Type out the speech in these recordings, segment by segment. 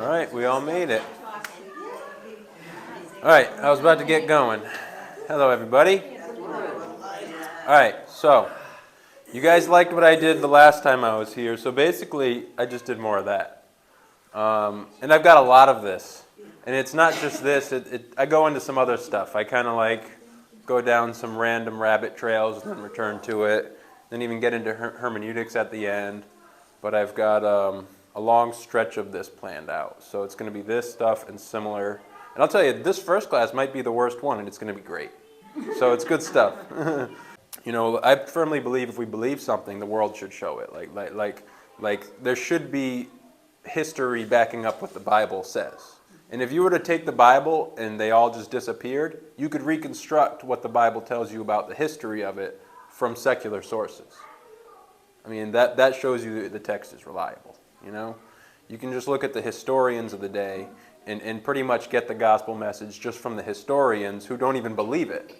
All right, we all made it. All right, I was about to get going. Hello, everybody. All right, so you guys liked what I did the last time I was here, so basically I just did more of that. And I've got a lot of this. And it's not just this, I go into some other stuff. I kind of like go down some random rabbit trails and then return to it, then even get into hermeneutics at the end. But I've got a long stretch of this planned out. So it's going to be this stuff and similar. And I'll tell you, this first class might be the worst one, and it's going to be great. So it's good stuff. You know, I firmly believe if we believe something, the world should show it. Like there should be history backing up what the Bible says. And if you were to take the Bible and they all just disappeared, you could reconstruct what the Bible tells you about the history of it from secular sources. I mean, that shows you the text is reliable, you know? You can just look at the historians of the day and pretty much get the gospel message just from the historians who don't even believe it.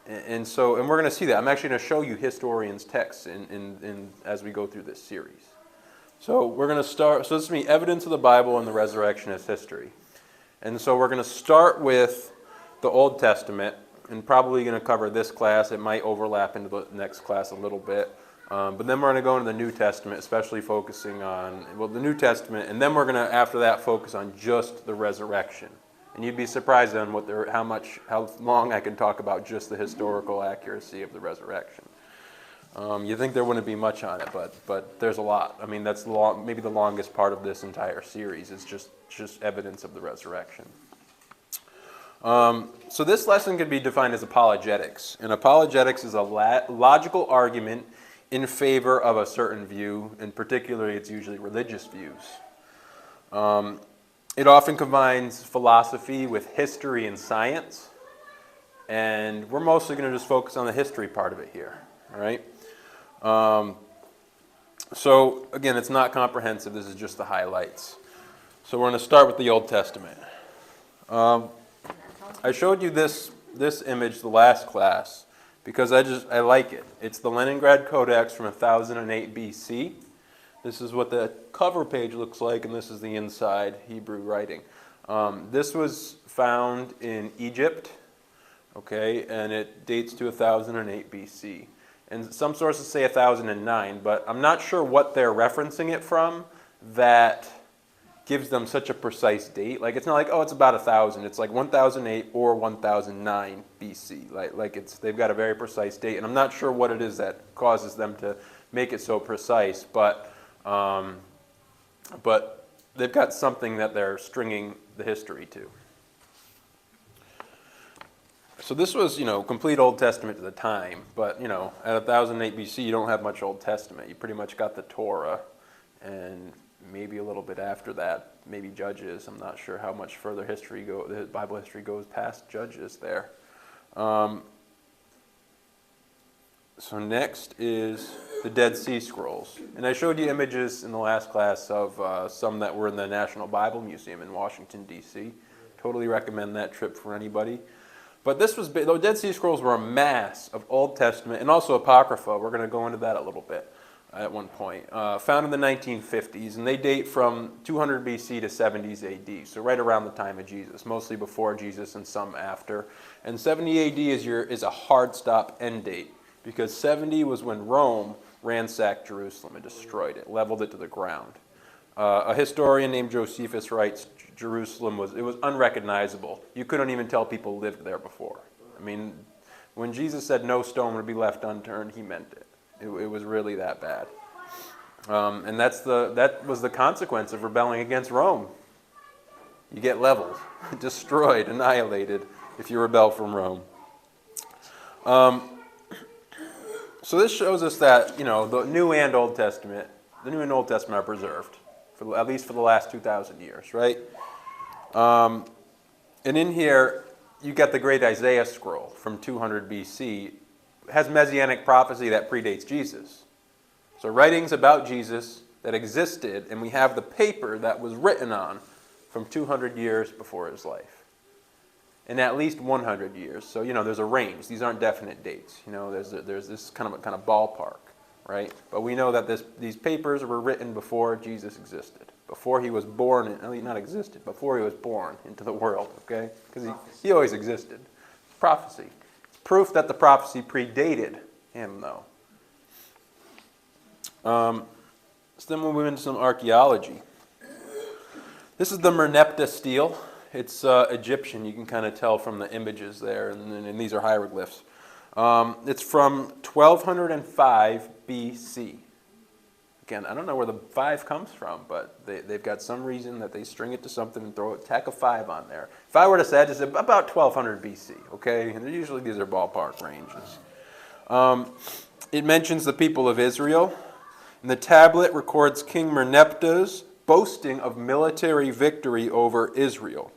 And we're going to see that. I'm actually going to show you historians' texts as we go through this series. So we're going to start, so this is going to be evidence of the Bible and the resurrection as history. And so we're going to start with the Old Testament, and probably going to cover this class. It might overlap into the next class a little bit. But then we're going to go into the New Testament, especially focusing on, the New Testament, and then we're going to, after that, focus on just the resurrection. And you'd be surprised on how long I can talk about just the historical accuracy of the resurrection. You think there wouldn't be much on it, but there's a lot. I mean, that's maybe the longest part of this entire series is just evidence of the resurrection. So this lesson can be defined as apologetics. And apologetics is a logical argument in favor of a certain view, and particularly it's usually religious views. It often combines philosophy with history and science, and we're mostly going to just focus on the history part of it here, all right? So again, it's not comprehensive, this is just the highlights. So we're going to start with the Old Testament. I showed you this image the last class, because I like it. It's the Leningrad Codex from 1008 BC. This is what the cover page looks like, and this is the inside Hebrew writing. This was found in Egypt, okay, and it dates to 1008 BC. And some sources say 1009, but I'm not sure what they're referencing it from that gives them such a precise date. Like, it's not like, oh, it's about 1000. It's like 1008 or 1009 BC. They've got a very precise date, and I'm not sure what it is that causes them to make it so precise, but they've got something that they're stringing the history to. So this was, complete Old Testament to the time, but, at 1008 BC, you don't have much Old Testament. You pretty much got the Torah, and maybe a little bit after that, maybe Judges. I'm not sure how much further the Bible history goes past Judges there. So next is the Dead Sea Scrolls. And I showed you images in the last class of some that were in the National Bible Museum in Washington, D.C. Totally recommend that trip for anybody. But the Dead Sea Scrolls were a mass of Old Testament and also Apocrypha. We're going to go into that a little bit at one point. Found in the 1950s, and they date from 200 BC to 70s AD, so right around the time of Jesus, mostly before Jesus and some after. And 70 AD is a hard stop end date, because 70 was when Rome ransacked Jerusalem and destroyed it, leveled it to the ground. A historian named Josephus writes, Jerusalem was unrecognizable. You couldn't even tell people lived there before. I mean, when Jesus said no stone would be left unturned, he meant it. It was really that bad. And that was the consequence of rebelling against Rome. You get leveled, destroyed, annihilated if you rebel from Rome. So this shows us that, the New and Old Testament are preserved, at least for the last 2,000 years, right? And in here, you got the Great Isaiah Scroll from 200 BC. It has messianic prophecy that predates Jesus. So writings about Jesus that existed, and we have the paper that was written on from 200 years before his life. And at least 100 years. So, there's a range. These aren't definite dates. There's this kind of ballpark, right? But we know that these papers were written before Jesus existed, before he was born, not existed, before he was born into the world, okay? Because he always existed. Prophecy. It's proof that the prophecy predated him, though. So then we'll move into some archaeology. This is the Merneptah stele. It's Egyptian. You can kind of tell from the images there, and these are hieroglyphs. It's from 1205 BC. Again, I don't know where the 5 comes from, but they've got some reason that they string it to something and tack a 5 on there. If I were to say, I'd just say about 1200 BC, okay? And usually these are ballpark ranges. It mentions the people of Israel. And the tablet records King Merneptah's boasting of military victory over Israel.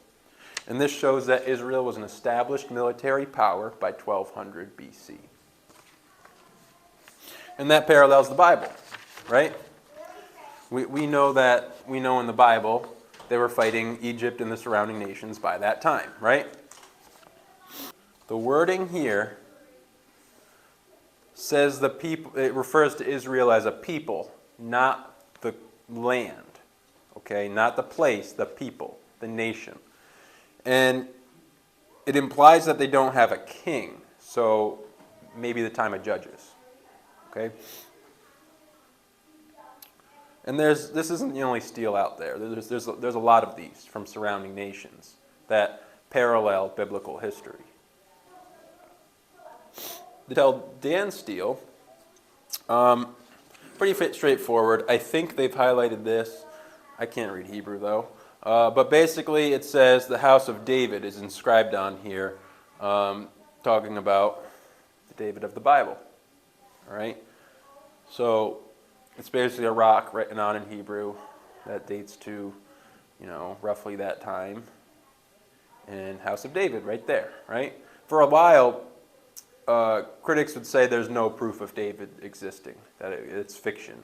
And this shows that Israel was an established military power by 1200 BC. And that parallels the Bible, right? We know in the Bible they were fighting Egypt and the surrounding nations by that time, right? The wording here says the people, it refers to Israel as a people, not the land, okay? Not the place, the people, the nation. And it implies that they don't have a king, so maybe the time of Judges, okay? And this isn't the only stele out there. There's a lot of these from surrounding nations that parallel biblical history. The Tel Dan stele, pretty straightforward. I think they've highlighted this. I can't read Hebrew though. But basically it says the house of David is inscribed on here, talking about the David of the Bible. All right? So it's basically a rock written on in Hebrew that dates to, roughly that time. And House of David right there, right? For a while, critics would say there's no proof of David existing, that it's fiction,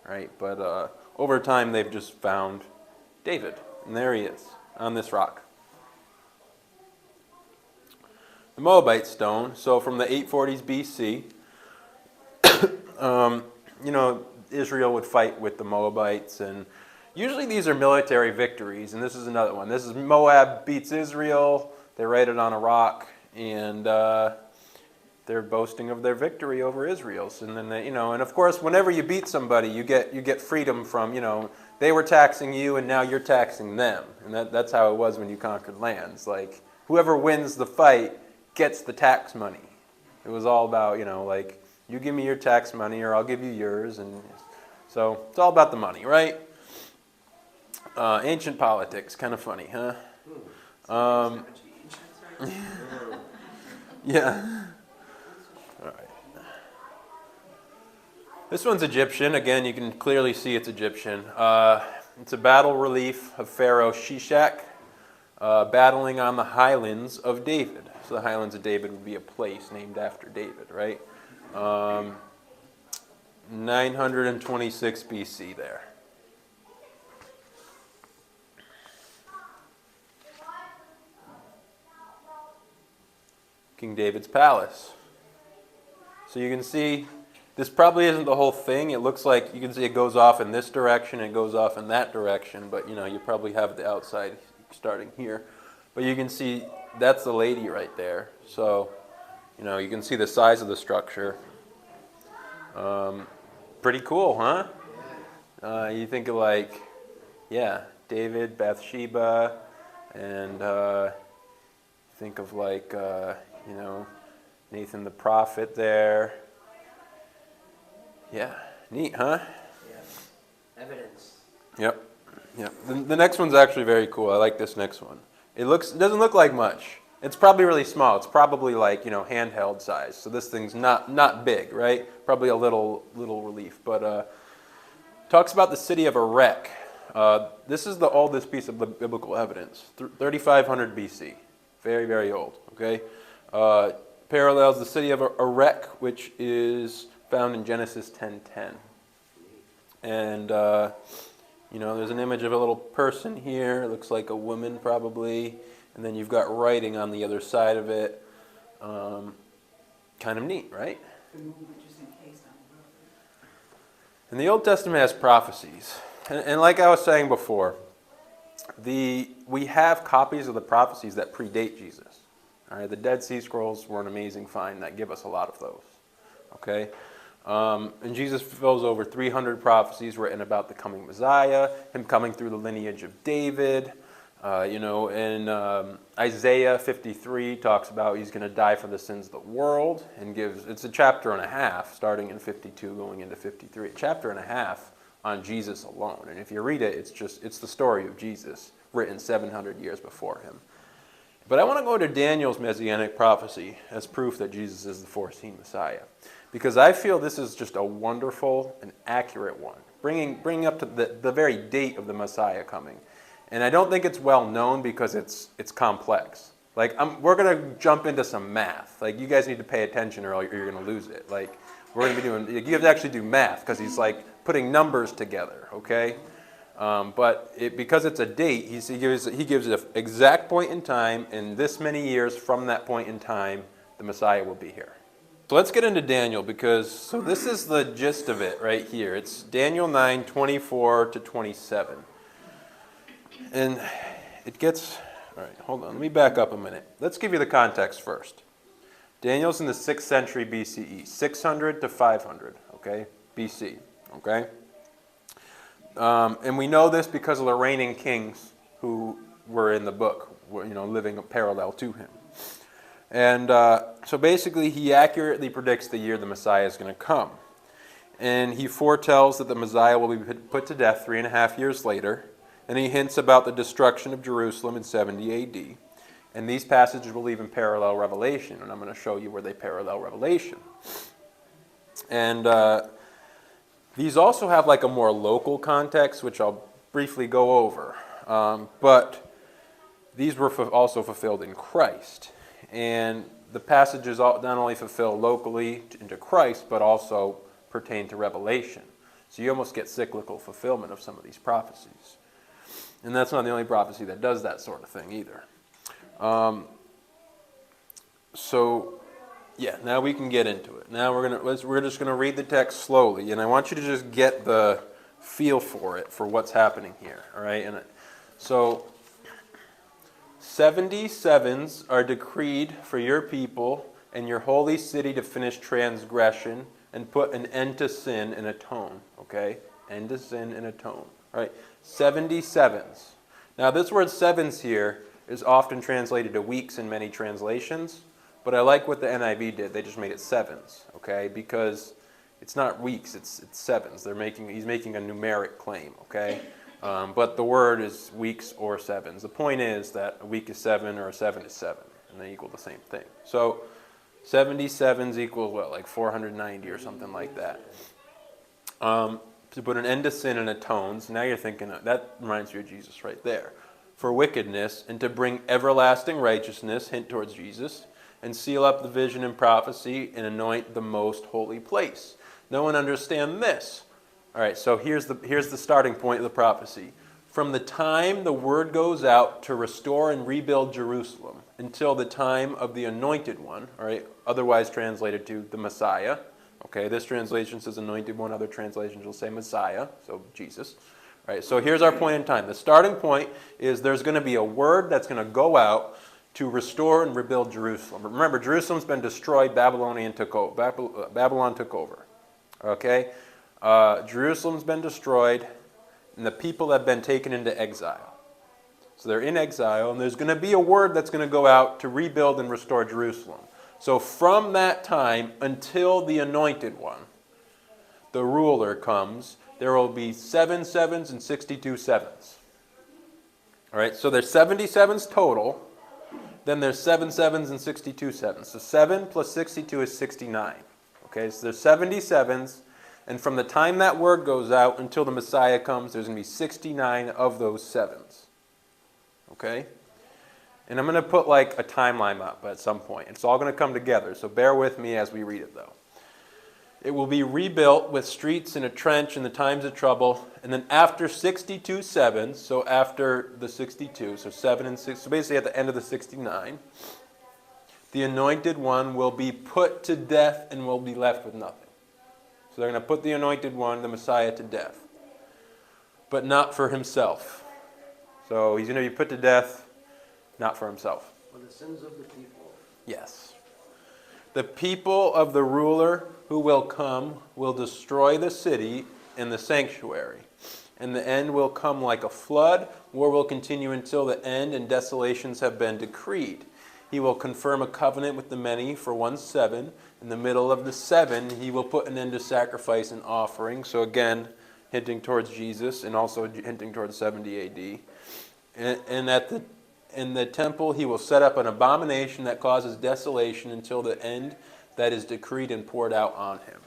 right? But over time, they've just found David, and there he is, on this rock. The Moabite stone, so from the 840s BC, Israel would fight with the Moabites, and usually these are military victories, and this is another one. This is Moab beats Israel, they write it on a rock, and they're boasting of their victory over Israel. And then and of course, whenever you beat somebody, you get freedom from, they were taxing you and now you're taxing them. And that's how it was when you conquered lands. Like, whoever wins the fight gets the tax money. It was all about, you give me your tax money or I'll give you yours. And so it's all about the money, right? Ancient politics, kind of funny, huh? Yeah. All right. This one's Egyptian. Again, you can clearly see it's Egyptian. It's a battle relief of Pharaoh Shishak battling on the highlands of David. So the highlands of David would be a place named after David, right? 926 BC there. King David's palace. So you can see, this probably isn't the whole thing. It looks like, you can see it goes off in this direction, it goes off in that direction, but you probably have the outside starting here. But you can see, that's the lady right there. So, you can see the size of the structure. Pretty cool, huh? You think of David, Bathsheba, and think of Nathan the prophet there. Yeah, neat, huh? Yeah. Evidence. Yep. The next one's actually very cool. I like this next one. It doesn't look like much. It's probably really small. It's probably handheld size. So this thing's not big, right? Probably a little relief. But talks about the city of Erech. This is the oldest piece of biblical evidence, 3500 BC. Very, very old, okay? Parallels the city of Erech, which is found in Genesis 10:10. And, there's an image of a little person here. It looks like a woman probably. And then you've got writing on the other side of it. Kind of neat, right? And the Old Testament has prophecies. And like I was saying before, we have copies of the prophecies that predate Jesus. All right, the Dead Sea Scrolls were an amazing find that give us a lot of those. Okay, and Jesus fulfills over 300 prophecies written about the coming Messiah, him coming through the lineage of David. And Isaiah 53 talks about he's going to die for the sins of the world, and it's a chapter and a half, starting in 52, going into 53. A chapter and a half on Jesus alone. And if you read it, it's the story of Jesus, written 700 years before him. But I want to go to Daniel's messianic prophecy as proof that Jesus is the foreseen Messiah, because I feel this is just a wonderful and accurate one, bringing up to the very date of the Messiah coming. And I don't think it's well known because it's complex. Like, we're going to jump into some math. Like, you guys need to pay attention or you're going to lose it. Like, we're going to be doing, you have to actually do math because he's like putting numbers together, okay? But because it's a date, he gives an exact point in time, and this many years from that point in time, the Messiah will be here. So let's get into Daniel, because this is the gist of it right here. It's Daniel 9, 24 to 27. And it gets, all right, hold on, let me back up a minute. Let's give you the context first. Daniel's in the 6th century BCE, 600 to 500, okay, BC, okay? And we know this because of the reigning kings who were in the book, living parallel to him. And so basically he accurately predicts the year the Messiah is going to come. And he foretells that the Messiah will be put to death 3.5 years later. And he hints about the destruction of Jerusalem in 70 AD. And these passages will even parallel Revelation. And I'm going to show you where they parallel Revelation. And these also have like a more local context, which I'll briefly go over. But these were also fulfilled in Christ. And the passages not only fulfill locally into Christ, but also pertain to Revelation. So you almost get cyclical fulfillment of some of these prophecies. And that's not the only prophecy that does that sort of thing either. Now we can get into it. Now we're just gonna read the text slowly, and I want you to just get the feel for it, for what's happening here. All right, 77s are decreed for your people and your holy city to finish transgression and put an end to sin and atone. Okay, end to sin and atone. All right. 77s. Now this word sevens here is often translated to weeks in many translations, but I like what the NIV did. They just made it sevens, okay? Because it's not weeks, it's sevens. He's making a numeric claim, okay? But the word is weeks or sevens. The point is that a week is 7 or a 7 is 7, and they equal the same thing. So 77s equals what, like 490 or something like that. To put an end to sin and atones. Now you're thinking, that reminds you of Jesus right there. For wickedness, and to bring everlasting righteousness, hint towards Jesus, and seal up the vision and prophecy, and anoint the most holy place. No one understand this. All right, so here's the starting point of the prophecy. From the time the word goes out to restore and rebuild Jerusalem until the time of the anointed one, all right, otherwise translated to the Messiah. Okay, this translation says anointed one, other translations will say Messiah, so Jesus. All right, so here's our point in time. The starting point is there's going to be a word that's going to go out to restore and rebuild Jerusalem. Remember, Jerusalem's been destroyed, Babylon took over. Okay, Jerusalem's been destroyed, and the people have been taken into exile. So they're in exile, and there's going to be a word that's going to go out to rebuild and restore Jerusalem. So from that time until the anointed one, the ruler comes, there will be 7 sevens and 62 sevens. All right, so there's 77s total. Then there's 7 sevens and 62 sevens. So 7 plus 62 is 69. Okay, so there's 77s. And from the time that word goes out until the Messiah comes, there's going to be 69 of those sevens. Okay? And I'm going to put like a timeline up at some point. It's all going to come together, so bear with me as we read it, though. It will be rebuilt with streets and a trench in the times of trouble. And then after 62 sevens, so after the 62, so 7 and 6, so basically at the end of the 69, the anointed one will be put to death and will be left with nothing. So they're going to put the anointed one, the Messiah, to death. but not for himself. So he's going to be put to death, not for himself. For the sins of the people. Yes. The people of the ruler who will come will destroy the city and the sanctuary. And the end will come like a flood. War will continue until the end, and desolations have been decreed. He will confirm a covenant with the many for 1 7. In the middle of the 7, he will put an end to sacrifice and offering. So again, hinting towards Jesus and also hinting towards 70 AD. And in the temple, he will set up an abomination that causes desolation until the end that is decreed and poured out on him.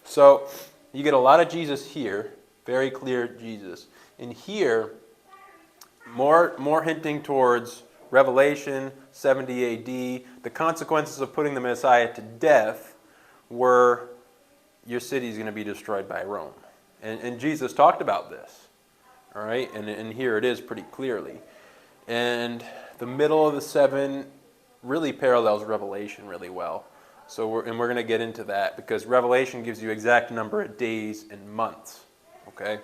So you get a lot of Jesus here, very clear Jesus. And here, more hinting towards Revelation, 70 AD. The consequences of putting the Messiah to death were your city is going to be destroyed by Rome. And Jesus talked about this. All right, and here it is pretty clearly. And the middle of the 7 really parallels Revelation really well. So we're going to get into that because Revelation gives you exact number of days and months. Okay?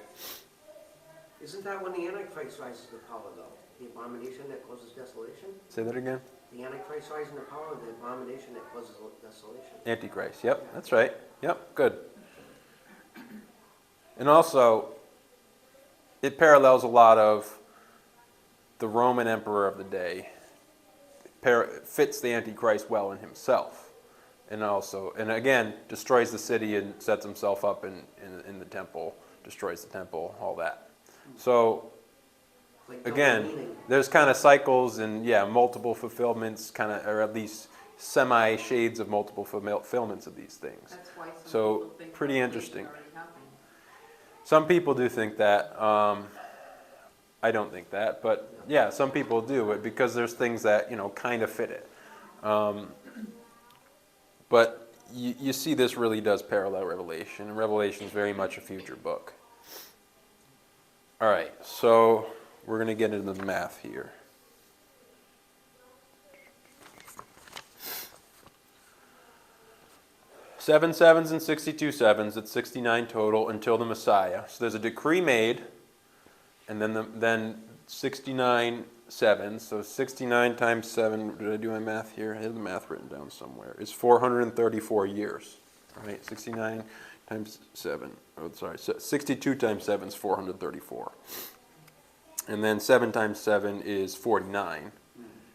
Isn't that when the Antichrist rises to power, though? The abomination that causes desolation? Say that again? The Antichrist rising to power, the abomination that causes desolation. Antichrist, yep, that's right. Yep, good. And also, it parallels a lot of the Roman emperor of the day. Fits the Antichrist well in himself. And again, destroys the city and sets himself up in the temple, destroys the temple, all that. So, again, there's kind of cycles and, multiple fulfillments, kind of, or at least semi-shades of multiple fulfillments of these things. That's why some So, people think pretty Revelation interesting. already happened. Some people do think that. I don't think that, but yeah, some people do it because there's things that, kind of fit it. But you see this really does parallel Revelation, and Revelation is very much a future book. All right, so we're going to get into the math here. Seven sevens and 62 sevens, it's 69 total until the Messiah. So there's a decree made, and then 69 sevens. So 69 times 7, did I do my math here? I have the math written down somewhere. It's 434 years. All right, 69 times 7. 62 times 7 is 434. And then 7 times 7 is 49.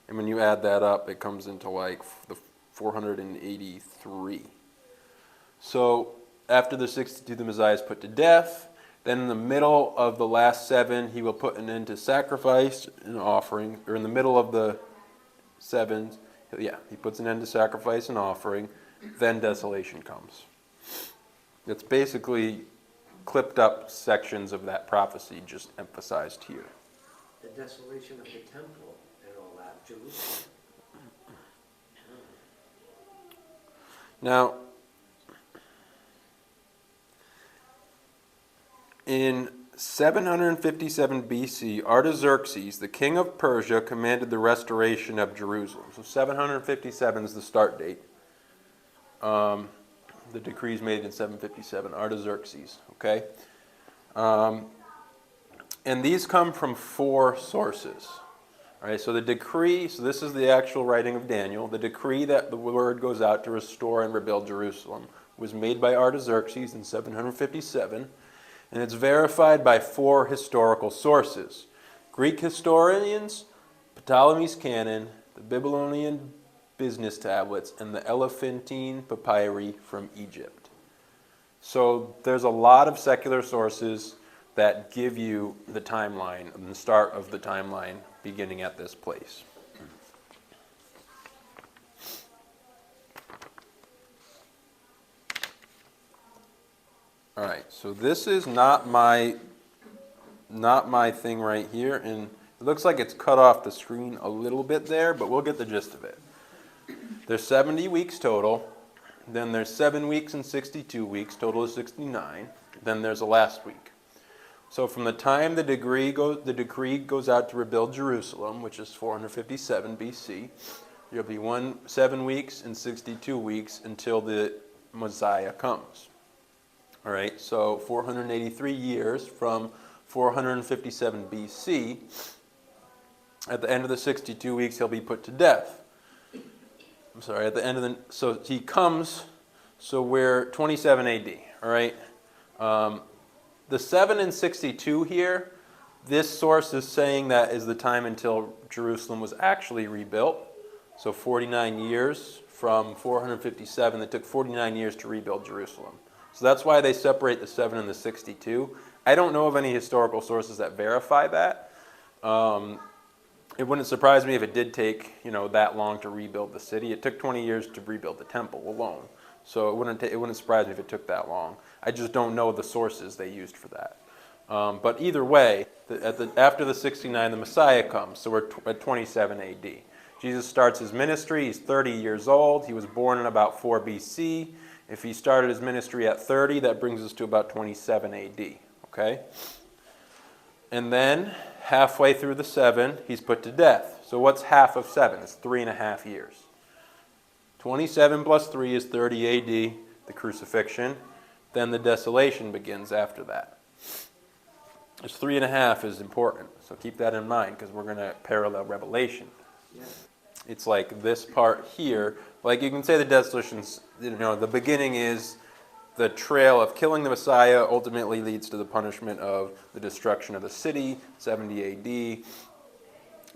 And when you add that up, it comes into like the 483. So after the 62, the Messiah is put to death. Then in the middle of the last 7, he will put an end to sacrifice and offering. Or in the middle of the 7s, he puts an end to sacrifice and offering. Then desolation comes. It's basically clipped up sections of that prophecy just emphasized here. The desolation of the temple and all that, Jerusalem. Now, in 757 BC, Artaxerxes, the king of Persia, commanded the restoration of Jerusalem. So 757 is the start date. The decree is made in 757, Artaxerxes, okay? And these come from 4 sources. All right, so the decree, so this is the actual writing of Daniel. The decree that the word goes out to restore and rebuild Jerusalem was made by Artaxerxes in 757. And it's verified by 4 historical sources. Greek historians, Ptolemy's Canon, the Babylonian business tablets, and the Elephantine papyri from Egypt. So there's a lot of secular sources that give you the timeline, and the start of the timeline beginning at this place. All right, so this is not my thing right here, and it looks like it's cut off the screen a little bit there, but we'll get the gist of it. There's 70 weeks total, then there's 7 weeks and 62 weeks, total is 69, then there's a last week. So from the time the decree goes out to rebuild Jerusalem, which is 457 BC, there'll be 7 weeks and 62 weeks until the Messiah comes. All right, so 483 years from 457 BC. At the end of the 62 weeks, he'll be put to death. I'm sorry, at the end of the... So he comes, so we're 27 AD, all right? The 7 and 62 here, this source is saying that is the time until Jerusalem was actually rebuilt. So 49 years from 457. It took 49 years to rebuild Jerusalem. So that's why they separate the 7 and the 62. I don't know of any historical sources that verify that. It wouldn't surprise me if it did take, that long to rebuild the city. It took 20 years to rebuild the temple alone. So it wouldn't surprise me if it took that long. I just don't know the sources they used for that. But either way, after the 69, the Messiah comes. So we're at 27 AD. Jesus starts his ministry. He's 30 years old. He was born in about 4 BC. If he started his ministry at 30, that brings us to about 27 AD. Okay? And then, halfway through the 7, he's put to death. So what's half of 7? It's 3.5 years. 27 plus 3 is 30 AD, the crucifixion. Then the desolation begins after that. This 3.5 is important, so keep that in mind because we're going to parallel Revelation. Yeah. It's like this part here. Like you can say the desolation's, the beginning is the trail of killing the Messiah ultimately leads to the punishment of the destruction of the city, 70 AD.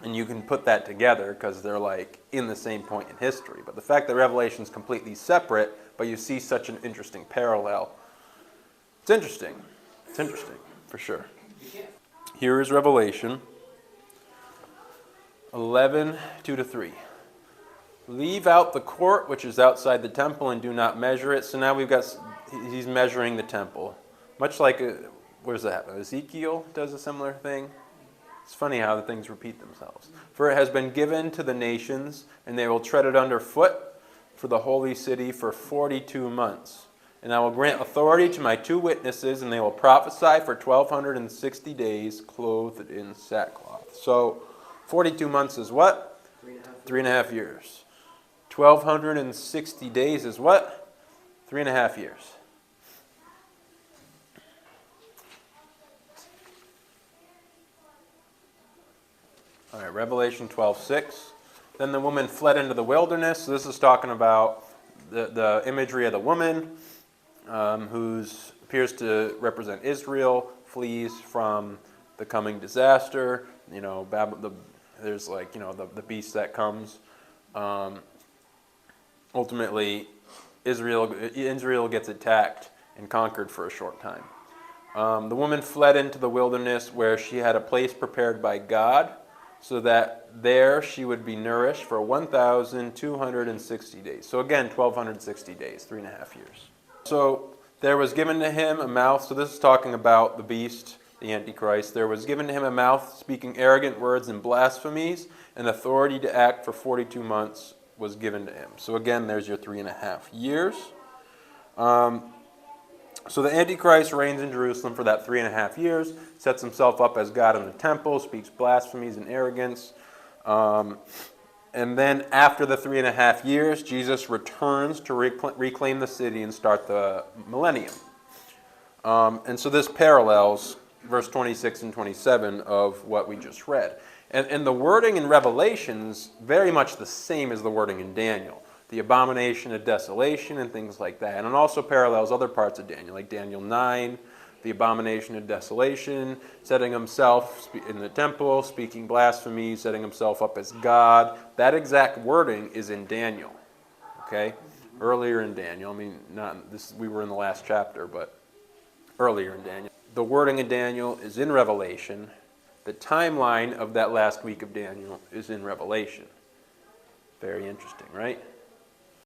And you can put that together because they're like in the same point in history. But the fact that Revelation is completely separate, but you see such an interesting parallel, it's interesting. It's interesting, for sure. Here is Revelation 11, 2-3. Leave out the court which is outside the temple and do not measure it. So now he's measuring the temple. Much like, where does that happen? Ezekiel does a similar thing. It's funny how the things repeat themselves. For it has been given to the nations, and they will tread it underfoot for the holy city for 42 months. And I will grant authority to my 2 witnesses, and they will prophesy for 1,260 days, clothed in sackcloth. So, 42 months is what? 3.5 years. 1,260 days is what? 3.5 years. All right, Revelation 12:6. Then the woman fled into the wilderness. So this is talking about the imagery of the woman who appears to represent Israel, flees from the coming disaster. There's the beast that comes. Ultimately, Israel gets attacked and conquered for a short time. The woman fled into the wilderness where she had a place prepared by God, so that there she would be nourished for 1,260 days. So again, 1,260 days, 3.5 years. So there was given to him a mouth. So this is talking about the beast, the Antichrist. There was given to him a mouth speaking arrogant words and blasphemies, and authority to act for 42 months was given to him. So again, there's your 3.5 years. So the Antichrist reigns in Jerusalem for that 3.5 years, sets himself up as God in the temple, speaks blasphemies and arrogance. And then after the 3.5 years, Jesus returns to reclaim the city and start the millennium. And so this parallels verse 26 and 27 of what we just read. And the wording in Revelation is very much the same as the wording in Daniel. The abomination of desolation and things like that. And it also parallels other parts of Daniel, like Daniel 9, the abomination of desolation, setting himself in the temple, speaking blasphemy, setting himself up as God. That exact wording is in Daniel, okay? Earlier in Daniel. I mean, not this. We were in the last chapter, but earlier in Daniel. The wording in Daniel is in Revelation. The timeline of that last week of Daniel is in Revelation. Very interesting, right?